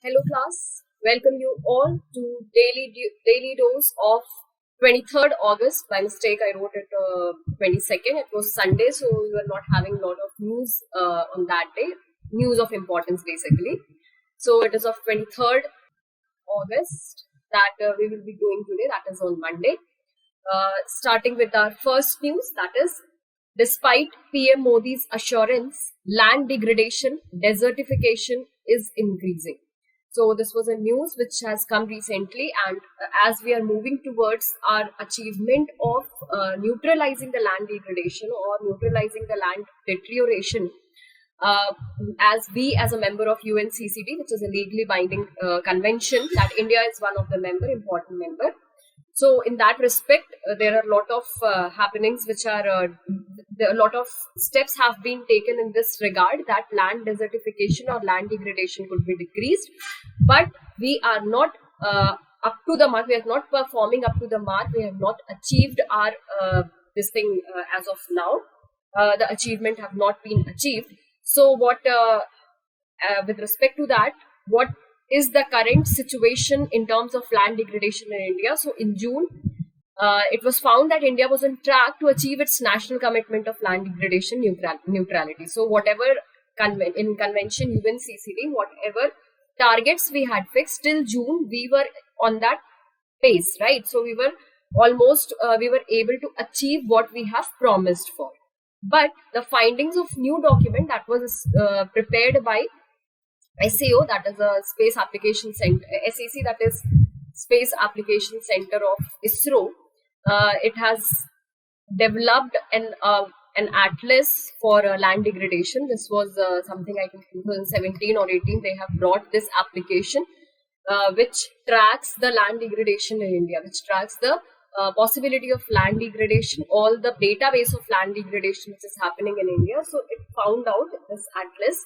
Hello class, welcome you all to daily dose of 23rd August. By mistake, I wrote it 22nd. It was Sunday, so we were not having a lot of news on that day. News of importance basically. So it is of 23rd August that we will be doing today. That is on Monday. Starting with our first news, that is, despite PM Modi's assurance, land degradation, desertification is increasing. So this was a news which has come recently, and as we are moving towards our achievement of neutralizing the land degradation or neutralizing the land deterioration, as a member of UNCCD, which is a legally binding convention that India is one of the important member. So in that respect, there are a lot of happenings which are, a lot of steps have been taken in this regard that land desertification or land degradation could be decreased. But we are not up to the mark. We are not performing up to the mark. We have not achieved our this thing as of now. The achievement have not been achieved. So what, with respect to that, what is the current situation in terms of land degradation in India? So in June, it was found that India was on track to achieve its national commitment of land degradation neutrality. So whatever in convention UNCCD, whatever targets we had fixed till June, we were on that pace, right? So we were almost, we were able to achieve what we have promised for. But the findings of new document that was prepared by SAO, that is a Space Application Center, SAC, that is Space Application Center of ISRO. It has developed an atlas for land degradation. This was something I think 2017 or 18. They have brought this application which tracks the land degradation in India, which tracks the possibility of land degradation, all the database of land degradation which is happening in India. So it found out, this atlas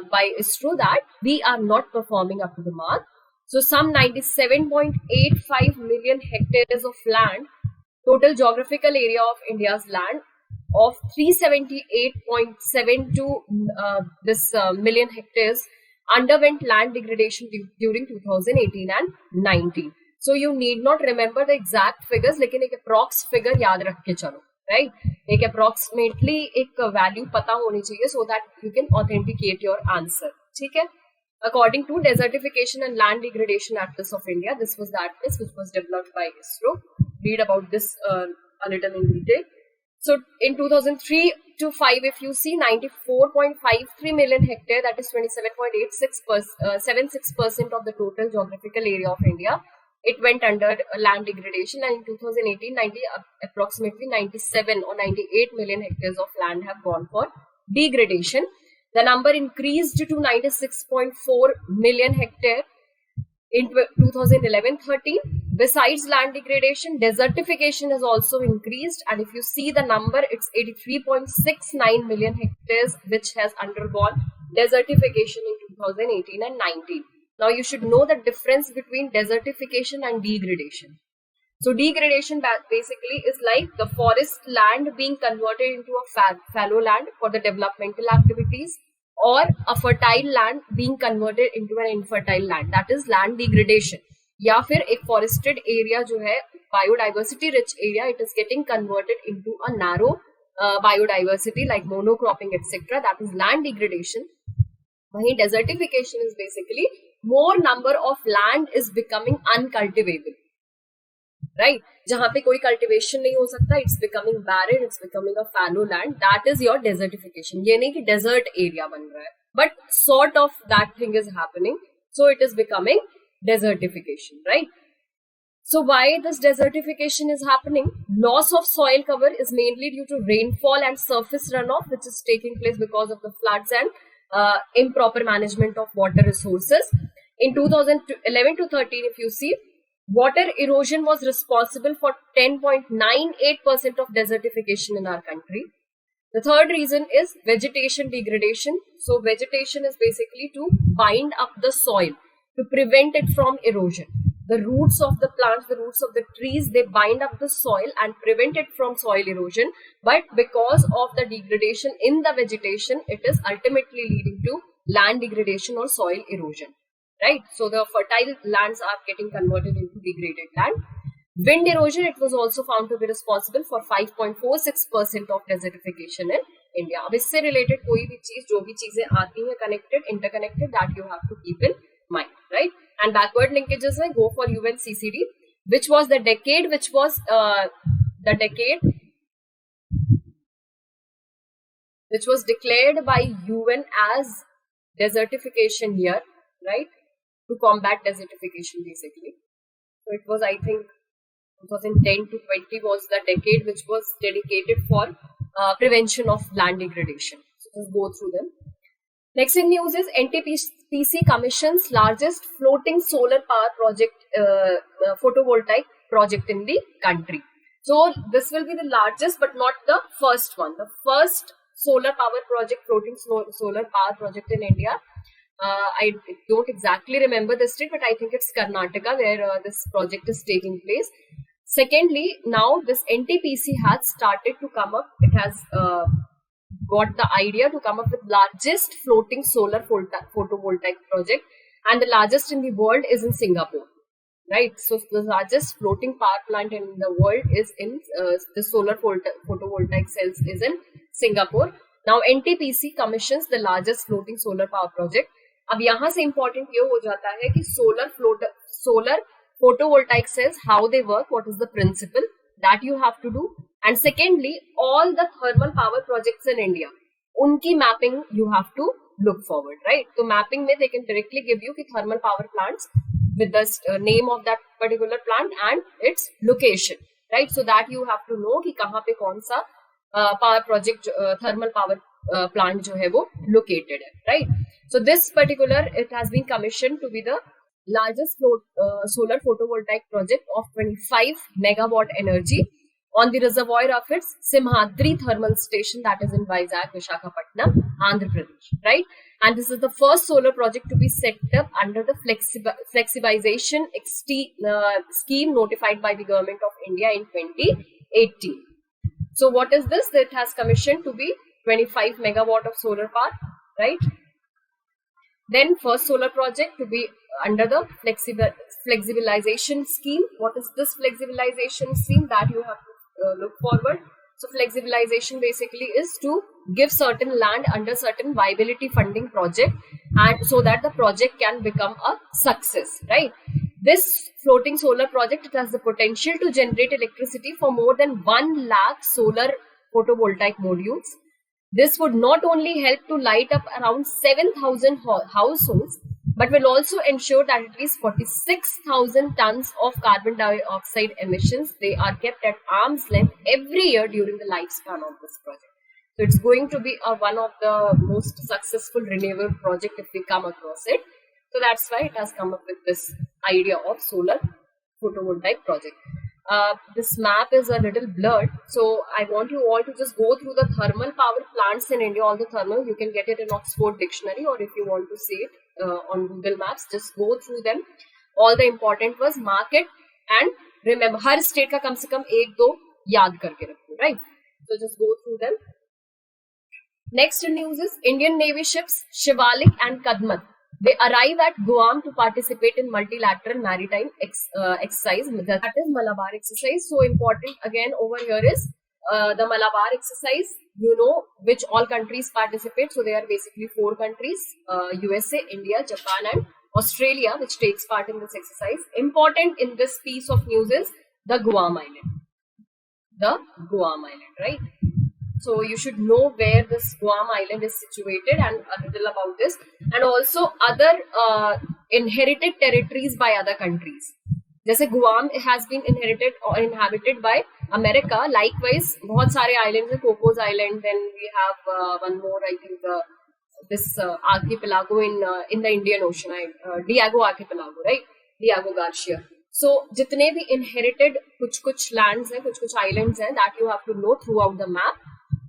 by ISRO, that we are not performing up to the mark. So some 97.85 million hectares of land, total geographical area of India's land of 378.72 million hectares underwent land degradation during 2018 and 19. So you need not remember the exact figures, लेकिन एक approx figure याद रख के चलो, right? एक approximately एक value पता होनी चाहिए so that you can authenticate your answer. ठीक है? According to Desertification and Land Degradation Atlas of India, this was the atlas which was developed by ISRO. Read about this a little in detail. So in 2003 to 5, if you see 94.53 million hectare, that is 27.76% of the total geographical area of India, it went under land degradation, and in 2018, approximately 97 or 98 million hectares of land have gone for degradation. The number increased to 96.4 million hectare in 2011-13. Besides land degradation, desertification has also increased, and if you see the number, it's 83.69 million hectares which has undergone desertification in 2018 and 19. Now you should know the difference between desertification and degradation. So degradation basically is like the forest land being converted into a fallow land for the developmental activities, or a fertile land being converted into an infertile land. That is land degradation. या फिर एक forested area जो है biodiversity rich area, it is getting converted into a narrow biodiversity like monocropping etc. That is land degradation. वहीं desertification is basically more number of land is becoming uncultivable, right? जहाँ पे कोई cultivation नहीं हो सकता, it's becoming barren, it's becoming a fallow land. That is your desertification. ये नहीं कि desert area बन रहा है, but sort of that thing is happening. So it is becoming desertification, right? So why this desertification is happening? Loss of soil cover is mainly due to rainfall and surface runoff, which is taking place because of the floods and improper management of water resources. In 2011 to 13, if you see, water erosion was responsible for 10.98% of desertification in our country. The third reason is vegetation degradation. So vegetation is basically to bind up the soil, to prevent it from erosion. The roots of the plants, the roots of the trees, they bind up the soil and prevent it from soil erosion. But because of the degradation in the vegetation, it is ultimately leading to land degradation or soil erosion. right? So the fertile lands are getting converted into degraded land. Wind erosion, it was also found to be responsible for 5.46% of desertification in India. अब इससे related कोई भी चीज, जो भी चीजें आती हैं connected, interconnected, that you have to keep in mind, right? And backward linkages में go for UNCCD, which was the decade which was which was declared by UN as desertification year, right? To combat desertification, basically. So it was, I think, 2010 to 20 was the decade which was dedicated for prevention of land degradation. So just go through them. Next in news is NTPC commissions largest floating solar power project, photovoltaic project in the country. So this will be the largest, but not the first one. The first solar power project, floating solar power project in India. I don't exactly remember the state, but I think it's Karnataka where this project is taking place. Secondly, now this NTPC has started to come up. It has got the idea to come up with largest floating solar photovoltaic project, and the largest in the world is in Singapore, right? So the largest floating power plant in the world is in the solar photovoltaic cells is in Singapore. Now NTPC commissions the largest floating solar power project. अब यहाँ से important ये हो जाता है कि solar photovoltaic cells, how they work, what is the principle that you have to do, and secondly, all the thermal power projects in India, unki mapping you have to look forward, right? So mapping mein they can directly give you ki thermal power plants with the name of that particular plant and its location, right? So that you have to know ki kahan pe kaun sa power project, thermal power plant jo hai wo located hai, right? So this particular, it has been commissioned to be the largest solar photovoltaic project of 25 megawatt energy on the reservoir of its Simhadri thermal station, that is in Vizag, Visakhapatnam, Andhra Pradesh, right? And this is the first solar project to be set up under the Flexibilization Scheme notified by the Government of India in 2018. So what is this? It has commissioned to be 25 megawatt of solar power, right? Then first solar project to be under the Flexibilization Scheme. What is this Flexibilization Scheme? That you have to look forward. So flexibilization basically is to give certain land under certain viability funding project, and so that the project can become a success, right? This floating solar project, it has the potential to generate electricity for more than 1 lakh solar photovoltaic modules. This would not only help to light up around 7,000 households, but will also ensure that at least 46,000 tons of carbon dioxide emissions, they are kept at arm's length every year during the lifespan of this project. So it's going to be one of the most successful renewable project if we come across it. So that's why it has come up with this idea of solar photovoltaic project. This map is a little blurred, so I want you all to just go through the thermal power plants in India, all the thermal. You can get it in Oxford Dictionary, or if you want to see it on Google Maps, just go through them. All the important was mark it and remember, har state ka kam se kam 1-2 yaad karke rakho, right? So just go through them. Next news is Indian Navy ships Shivalik and Kadmat. They arrive at Guam to participate in multilateral maritime exercise. That is Malabar exercise. So important again over here is the Malabar exercise. You know which all countries participate. So there are basically 4 countries: USA, India, Japan, and Australia, which takes part in this exercise. Important in this piece of news is the Guam Island. The Guam Island, right? So you should know where this Guam Island is situated and a little about this, and also other inherited territories by other countries. जैसे Guam has been inherited or inhabited by America. Likewise, बहुत सारे islands हैं, Cocos Island. Then we have one more, I think, this archipelago in the Indian Ocean, Diego archipelago, right? Diego Garcia. So जितने भी inherited कुछ lands हैं, कुछ islands हैं, that you have to know throughout the map.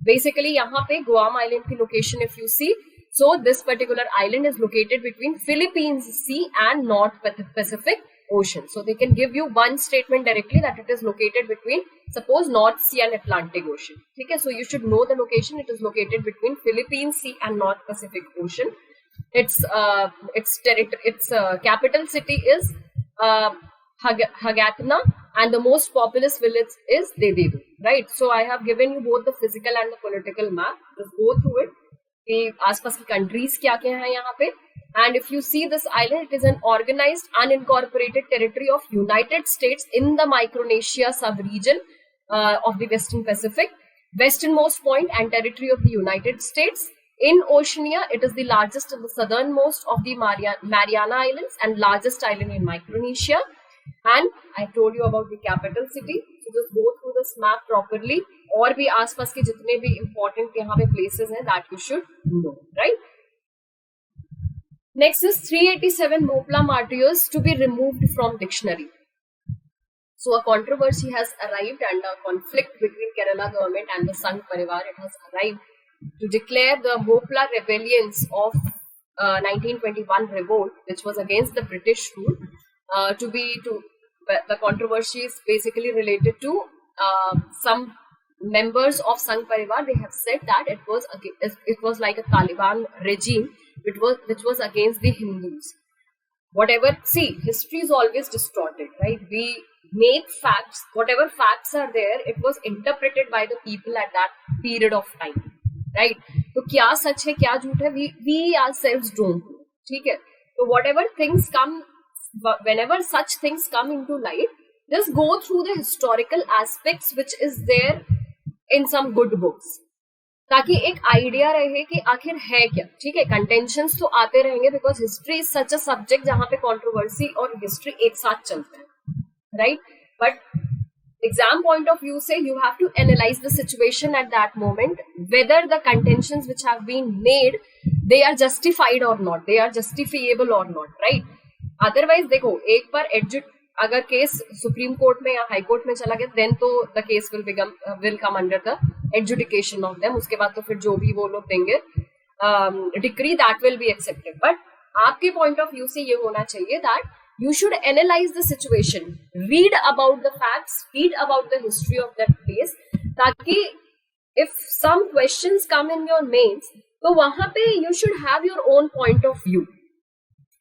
Basically, यहाँ पे Guam Island की location, if you see, so this particular island is located between Philippines Sea and North Pacific Ocean. So they can give you one statement directly that it is located between, suppose, North Sea and Atlantic Ocean. Okay, so you should know the location. It is located between Philippines Sea and North Pacific Ocean. Its capital city is Hagatna, and the most populous village is Dedevu. Right. So I have given you both the physical and the political map. Just go through it. कि आसपास की countries क्या क्या हैं यहाँ पे. And if you see this island, it is an organized, unincorporated territory of United States in the Micronesia sub-region of the Western Pacific, westernmost point and territory of the United States. In Oceania, it is the largest and the southernmost of the Mariana Islands and largest island in Micronesia. And I told you about the capital city. So just go through this map properly. और भी आसपास के जितने भी important यहाँ पे places हैं, that you should know, right? Next is 387 Mopla martyrs to be removed from dictionary. So a controversy has arrived and a conflict between Kerala government and the Sangh Parivar, it has arrived to declare the Mopla rebellions of 1921 revolt, which was against the British rule, the controversy is basically related to some members of Sangh Parivar. They have said that it was like a Taliban regime which was against the Hindus. Whatever, see, history is always distorted, right? We make facts, whatever facts are there, it was interpreted by the people at that period of time, right? So क्या सच है क्या झूठ है, we ourselves don't know, ठीक है? So whatever things come, whenever such things come into light, just go through the historical aspects which is there in some good books, ताकि एक idea रहे कि आखिर है क्या, ठीक है? कंटेंशंस तो आते रहेंगे, because history is such a subject जहां पे कंट्रोवर्सी और हिस्ट्री एक साथ चलते हैं, right? But exam point of view से you have to analyse the situation at that moment, whether the contentions which have been made they are justified और not, they are justifiable और not, right? Otherwise देखो, एक बार अगर case supreme court में या high court में चला गया, देन तो the case will come under the adjudication of them. उसके बाद तो फिर जो भी वो लोग देंगे decree, that will be accepted. But आपके पॉइंट ऑफ व्यू से ये होना चाहिए that you should analyze the situation, read about the facts, read about the history of that place, ताकि if some questions come in your mains, तो वहां पे you should have your own point of view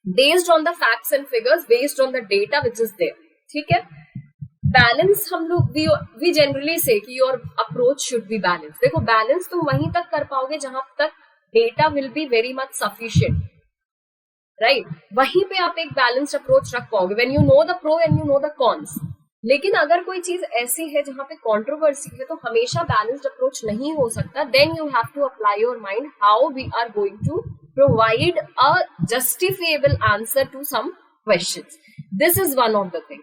based on the facts and figures, based on the data which is there, ठीक है? Balance हम लोग we generally say कि your approach should be balanced. देखो, balance तुम वहीं तक कर पाओगे जहां तक data will be very much sufficient, right? वहीं पे आप एक बैलेंस्ड अप्रोच रख पाओगे, when you know the pro and you know the cons. लेकिन अगर कोई चीज ऐसी है जहां पे कंट्रोवर्सी है, तो हमेशा बैलेंस्ड अप्रोच नहीं हो सकता. Then you have to apply your mind how we are going to provide a justifiable answer to some questions. This is one of the thing.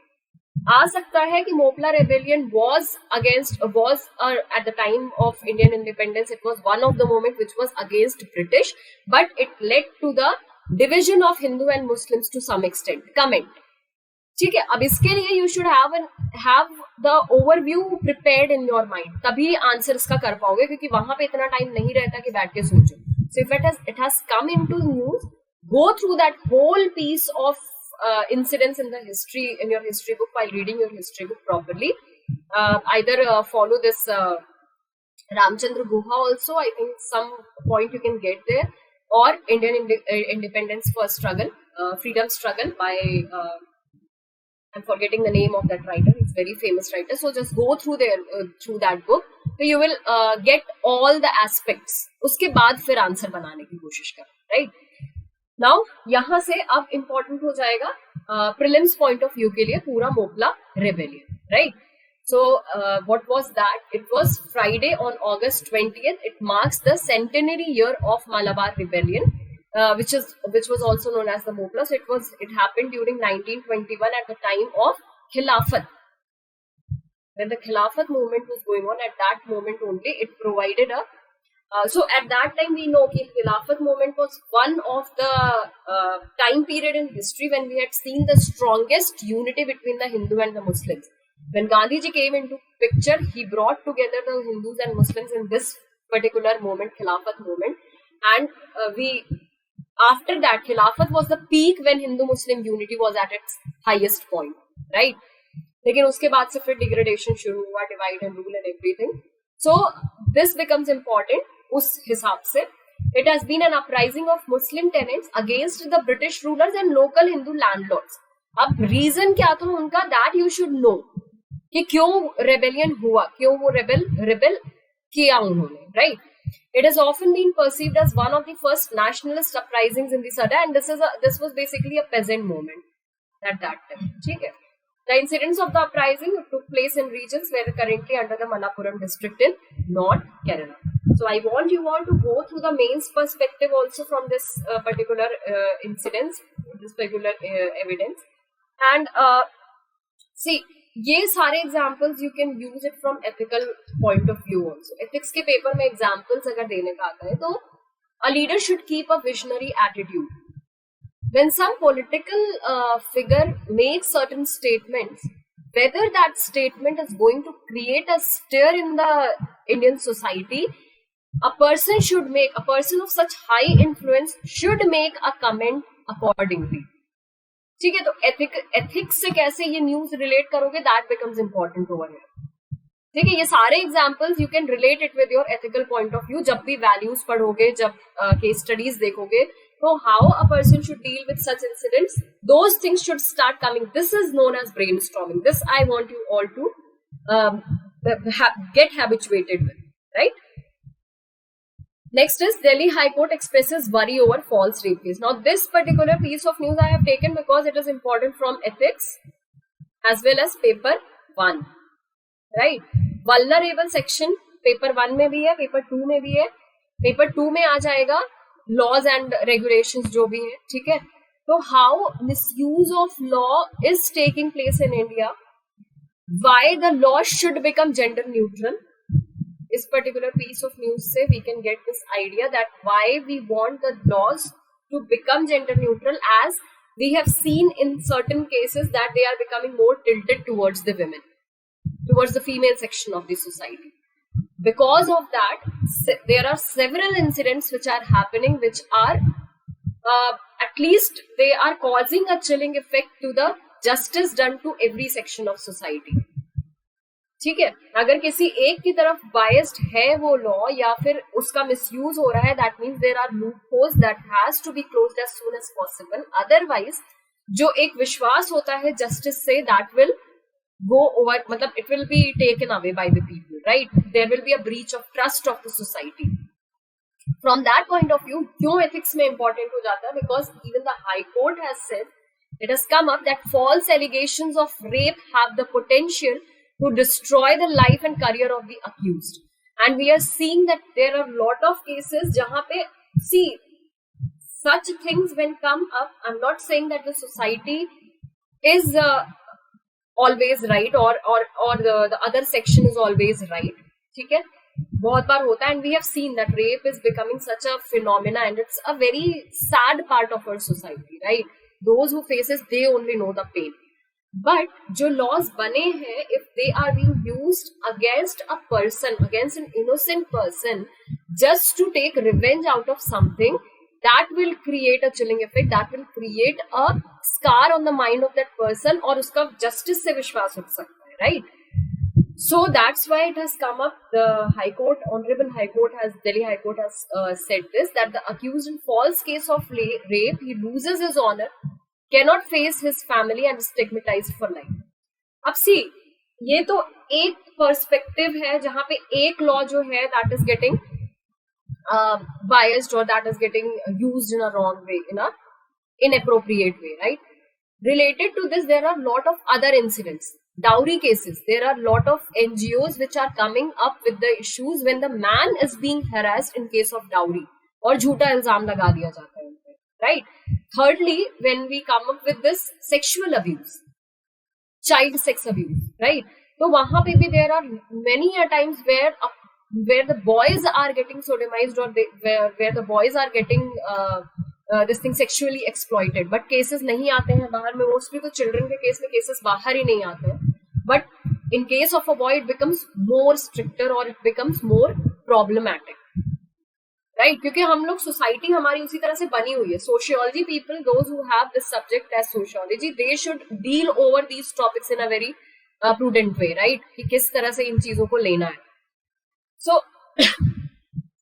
आ सकता है कि Moplah rebellion was at the time of Indian independence, it was one of the moment which was against British, but it led to the division of Hindu and Muslims to some extent. Comment. ठीक है, अब इसके लिए you should have the overview prepared in your mind, तभी answer इसका कर पाओगे, क्योंकि वहां पे इतना टाइम नहीं रहता कि बैठ के सोचो. So if it has come into news, go through that whole piece of incidents in the history, in your history book, while reading your history book properly. Either follow this Ramchandra Guha also, I think some point you can get there, or Indian independence for struggle, freedom struggle by I'm forgetting the name of that writer. He's a very famous writer. So just go through through that book. So you will get all the aspects. उसके बाद फिर answer बनाने की कोशिश करो, right? Now यहाँ से अब important हो जाएगा prelims point of view के लिए पूरा Moplah rebellion, right? So what was that? It was Friday on August 20th. It marks the centenary year of Malabar Rebellion, which was also known as the Mopla. So it happened during 1921 at the time of Khilafat. When the Khilafat movement was going on, at that moment only, it provided so at that time we know that Khilafat movement was one of the time period in history when we had seen the strongest unity between the Hindu and the Muslims. When Gandhiji came into picture, he brought together the Hindus and Muslims in this particular moment, Khilafat movement. And after that, Khilafat was the peak when Hindu-Muslim unity was at its highest point, right? लेकिन उसके बाद से फिर degradation शुरू हुआ, divide and rule and everything. So this becomes important उस हिसाब से. It has been an uprising of Muslim tenants against the British rulers and local Hindu landlords. अब रीजन क्या था उनका, दैट यू शुड नो कि क्यों रेबेलियन हुआ, क्यों वो रेबेल किया उन्होंने, right. It has often been perceived as one of the first nationalist uprisings in the Sada, and this was basically a peasant movement at that time. ठीक है. The incidents of the uprising took place in regions where currently under the Malappuram district in North Kerala. So I want you all to go through the mains perspective also from this particular incidents, this particular evidence, and see. ये सारे examples you can use it from ethical point of view also. Ethics के paper में examples अगर देने का आता है तो a leader should keep a visionary attitude. When some political figure makes certain statements, whether that statement is going to create a stir in the Indian society, a person of such high influence should make a comment accordingly. ठीक है. तो ethics से कैसे ये news relate करोगे, that becomes important over here. ठीक है. ये सारे examples you can relate it with your ethical point of view. जब भी वैल्यूज पढ़ोगे, जब केस स्टडीज देखोगे, तो how a person should deal with such incidents, those things should start coming. This is known as brainstorming. This I want you all to get habituated with, right? Next is Delhi High Court expresses worry over false rape case. Now this particular piece of news I have taken because it is important from ethics as well as paper 1, right? Vulnerable section paper 1 में भी है, paper 2 में भी है. paper 2 में आ जाएगा laws and regulations जो भी है. ठीक है. तो how misuse of law is taking place in India, why the law should become gender neutral. इस particular piece of news से we can get this idea that why we want the laws to become gender neutral, as we have seen in certain cases that they are becoming more tilted towards the women, towards the female section of the society. Because of that, there are several incidents which are happening, which are at least they are causing a chilling effect to the justice done to every section of society. ठीक है. अगर किसी एक की तरफ biased है वो law या फिर उसका मिसयूज हो रहा है, that means there are loopholes that has to be closed as soon as possible. Otherwise जो एक विश्वास होता है जस्टिस से, दैट विल गो ओवर, मतलब it will be taken away by the people, right. There will be a breach of trust of the society. From that point of view क्यों ethics में important हो जाता है, because even the high court has said, it has come up that false allegations of rape have the potential to destroy the life and career of the accused. And we are seeing that there are a lot of cases jahan pe, see, such things when come up, I'm not saying that the society is always right or the other section is always right. ठीक है. बहुत बार होता है, and we have seen that rape is becoming such a phenomena, and it's a very sad part of our society, right? Those who face it, they only know the pain. But जो laws बने हैं, if they are being used against a person, against an innocent person, just to take revenge out of something, that will create a chilling effect, that will create a scar on the mind of that person, और उसका justice से विश्वास उठ सकता है, right? So that's why it has come up. The High Court, Honorable High Court has, Delhi High Court has said this, that the accused in false case of rape, he loses his honor, cannot face his family and is stigmatized for life. अब सी, ये तो एक perspective है जहां पे एक law जो है that is getting biased or that is getting used in a wrong way, in a inappropriate way, right? Related to this, there are lot of other incidents. Dowry cases, there are lot of NGOs which are coming up with the issues when the man is being harassed in case of dowry और झूठा इल्जाम लगा दिया जाता है उन पे, right? Thirdly, when we come up with this sexual abuse, child sex abuse, right? तो वहां पे भी there are many a times where the boys are getting sodomized or where the boys are getting this thing sexually exploited, but cases नहीं आते हैं बाहर में. Mostly तो children के case में cases बाहर ही नहीं आते हैं, but in case of a boy it becomes more stricter or it becomes more problematic, right? क्योंकि हम लोग society हमारी उसी तरह से बनी हुई है. Sociology people, those who have this subject as sociology, they should deal over these topics in a very prudent way, right? कि किस तरह से इन चीजों को लेना है. So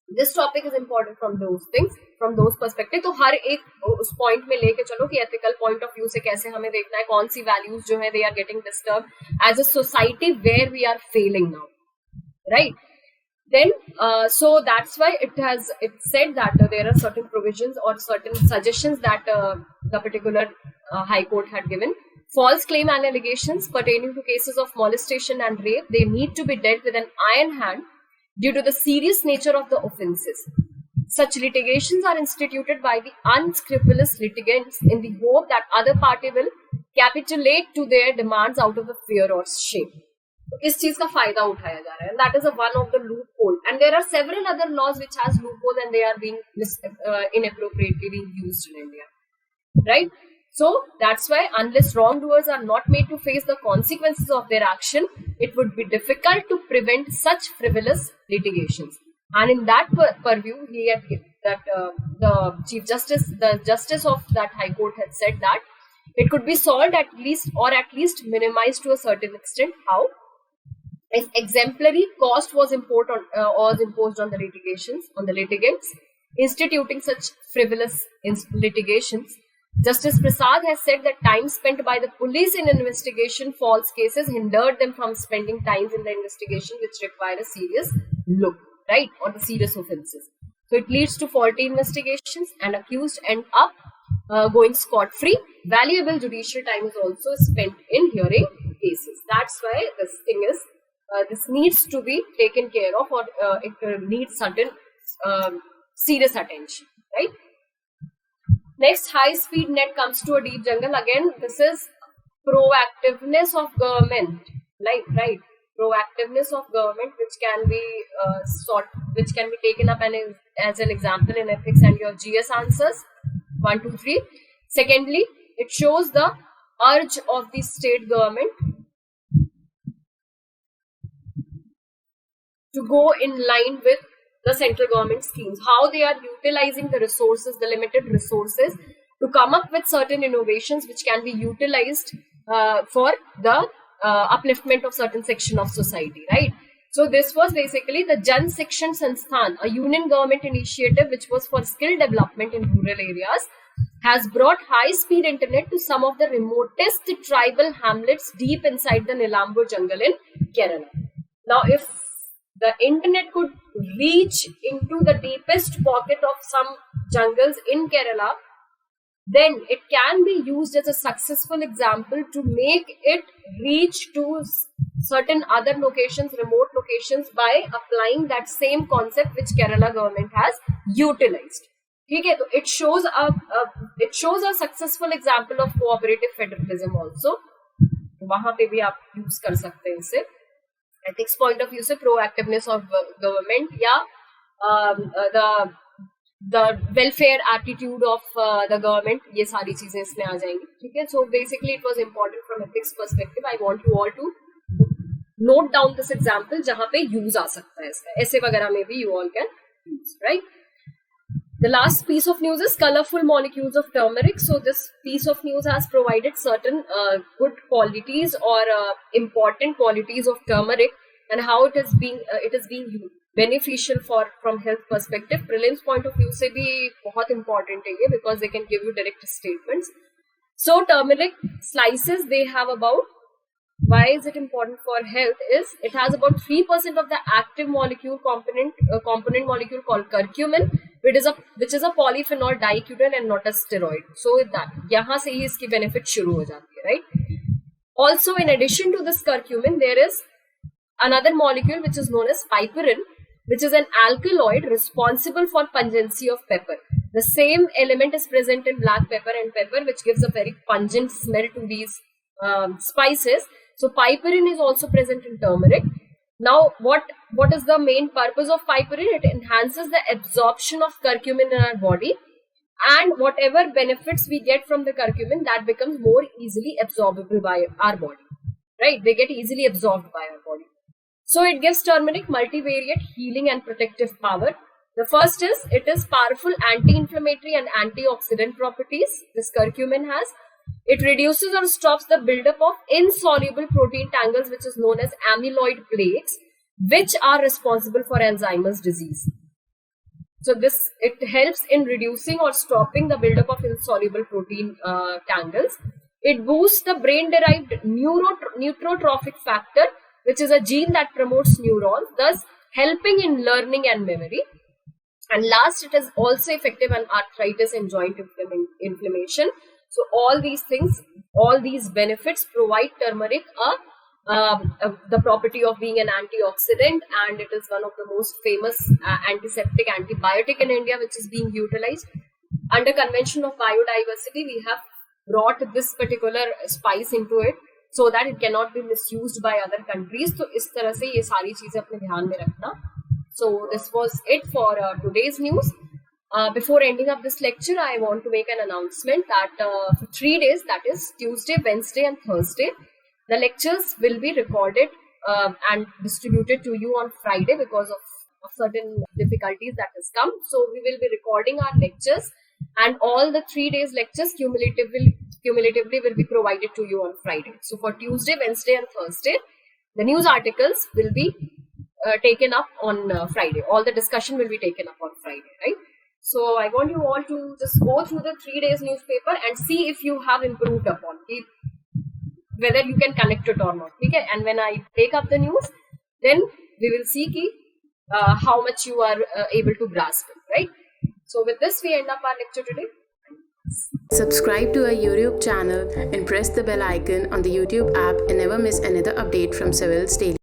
This topic is important from those things, from those perspective. तो हर एक उस point में लेके चलो कि ethical point of view से कैसे हमें देखना है, कौन सी values जो है they are getting disturbed as a society where we are failing now, right? Then so that's why it said that there are certain provisions or certain suggestions that the particular High Court had given. False claim and allegations pertaining to cases of molestation and rape, they need to be dealt with an iron hand due to the serious nature of the offences. Such litigations are instituted by the unscrupulous litigants in the hope that other party will capitulate to their demands out of the fear or shame. इस चीज का फायदा उठाया जा रहा है, and that is one of the loophole. And there are several other laws which has loophole and they are being inappropriately being used in India, right? So that's why unless wrongdoers are not made to face the consequences of their action, it would be difficult to prevent such frivolous litigations. And in that purview, he had that the Chief Justice, the Justice of that High Court had said that it could be solved at least minimized to a certain extent. How? If exemplary cost was imposed on the litigants instituting such frivolous litigations. Justice Prasad has said that time spent by the police in investigation false cases hindered them from spending time in the investigation which require a serious look, right, or the serious offences. So it leads to faulty investigations and accused end up going scot-free. Valuable judicial time is also spent in hearing cases. That's why this thing is, this needs to be taken care of, or it needs certain serious attention, right? Next, high-speed net comes to a deep jungle. Again, this is proactiveness of government, right? Proactiveness of government, which can be taken up as an example in ethics and your GS answers 1, 2, 3. Secondly, it shows the urge of the state government to go in line with the central government schemes, how they are utilizing the resources, the limited resources, to come up with certain innovations which can be utilized for the upliftment of certain section of society, right? So this was basically the Jan Shikshan Sansthan, a union government initiative which was for skill development in rural areas, has brought high-speed internet to some of the remotest tribal hamlets deep inside the Nilambur jungle in Kerala. Now, if the internet could reach into the deepest pocket of some jungles in Kerala, then it can be used as a successful example to make it reach to certain other locations, remote locations, by applying that same concept which Kerala government has utilized. Okay, so it shows a successful example of cooperative federalism also. वहाँ पे भी आप use कर सकते हैं इसे. Ethics point of view से proactiveness of government या the welfare attitude of the government, ये सारी चीजें इसमें आ जाएंगी. ठीक है, so basically it was important from ethics perspective. I want you all to note down this example जहाँ पे use आ सकता है इसका. ऐसे वगैरह में भी you all can use, right? The last piece of news is colorful molecules of turmeric. So this piece of news has provided certain good qualities or important qualities of turmeric and how it is being beneficial from health perspective. Prelims point of view से भी बहुत important है ये, because they can give you direct statements. So turmeric slices, they have about, why is it important for health, is it has about 3% of the active molecule component molecule called curcumin, which is a polyphenol diacetyl and not a steroid. So that यहाँ से ही इसकी benefit शुरू हो जाती है, right? Also, in addition to this curcumin, there is another molecule which is known as piperin, which is an alkaloid responsible for pungency of pepper. The same element is present in black pepper and pepper, which gives a very pungent smell to these spices. So piperin is also present in turmeric. Now, what is the main purpose of piperin? It enhances the absorption of curcumin in our body, and whatever benefits we get from the curcumin, that becomes more easily absorbable by our body, right? They get easily absorbed by our body. So it gives turmeric multivariate healing and protective power. The first is, it is powerful anti-inflammatory and antioxidant properties. This curcumin has. It reduces or stops the buildup of insoluble protein tangles, which is known as amyloid plaques, which are responsible for Alzheimer's disease. So it helps in reducing or stopping the buildup of insoluble protein tangles. It boosts the brain-derived neurotrophic factor, which is a gene that promotes neurons, thus helping in learning and memory. And last, it is also effective on arthritis and joint inflammation. So all these things, all these benefits provide turmeric the property of being an antioxidant, and it is one of the most famous antiseptic antibiotic in India, which is being utilized. Under Convention of Biodiversity, we have brought this particular spice into it so that it cannot be misused by other countries. So is tarah se ye sari cheezein apne dhyan mein rakhna. So this was it for today's news. Before ending up this lecture, I want to make an announcement that for 3 days, that is Tuesday, Wednesday and Thursday, the lectures will be recorded and distributed to you on Friday because of certain difficulties that has come. So we will be recording our lectures, and all the 3 days lectures cumulatively will be provided to you on Friday. So for Tuesday, Wednesday and Thursday, the news articles will be taken up on Friday. All the discussion will be taken up on Friday, right? So I want you all to just go through the 3 days newspaper and see if you have improved upon it, whether you can connect it or not. Okay? And when I take up the news, then we will see how much you are able to grasp it, right? So with this, we end up our lecture today. Subscribe to our YouTube channel and press the bell icon on the YouTube app and never miss another update from Civil's Daily.